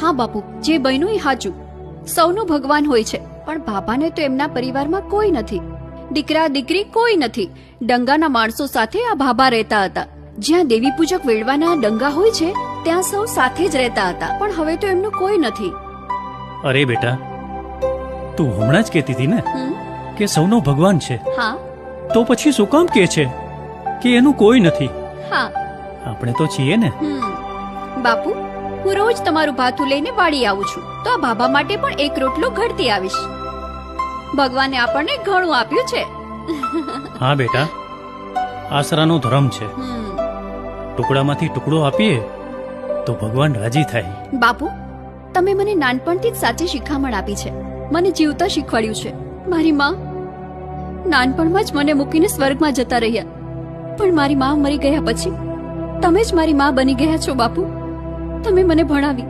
હા બાપુ, જે બન્યું એ સાચું. સૌનું ભગવાન હોય છે, પણ બાબાને તો એમના પરિવારમાં કોઈ નથી. દીકરા દીકરી કોઈ નથી. ડંગાના માણસો સાથે આ બાબા રહેતા હતા. જ્યાં દેવી પૂજક વેડવાના ડંગા હોય છે ત્યાં સૌ સાથે જ રહેતા હતા, પણ હવે તો એમનું કોઈ નથી. અરે બેટા, તું હમણાં જ કહેતી હતી ને હમ, કે સૌનો ભગવાન છે, હા તો પછી શું કામ કહે છે કે એનું કોઈ નથી? હા. આપણે તો છીએ ને. બાપુ, હું રોજ તમારું ભાથું લઈને વાડી આવું છું, તો આ બાબા માટે પણ એક રોટલો ઘડતી આવીશ. ભગવાને આપણને ઘણું આપ્યું છે. હા બેટા, આસરાનો ધર્મ છે. ટુકડામાંથી ટુકડો આપીએ તો ભગવાન રાજી થાય. બાપુ, તમે મને નાનપણથી જ સાચી શિખામણ આપી છે, મને જીવતા શીખવાડ્યું છે. મારી માં નાનપણમાં જ મને મૂકીને સ્વર્ગમાં જતા રહ્યા, પણ મારી માં મરી ગયા પછી તમે જ મારી માં બની ગયા છો. બાપુ, તમે મને ભણાવી,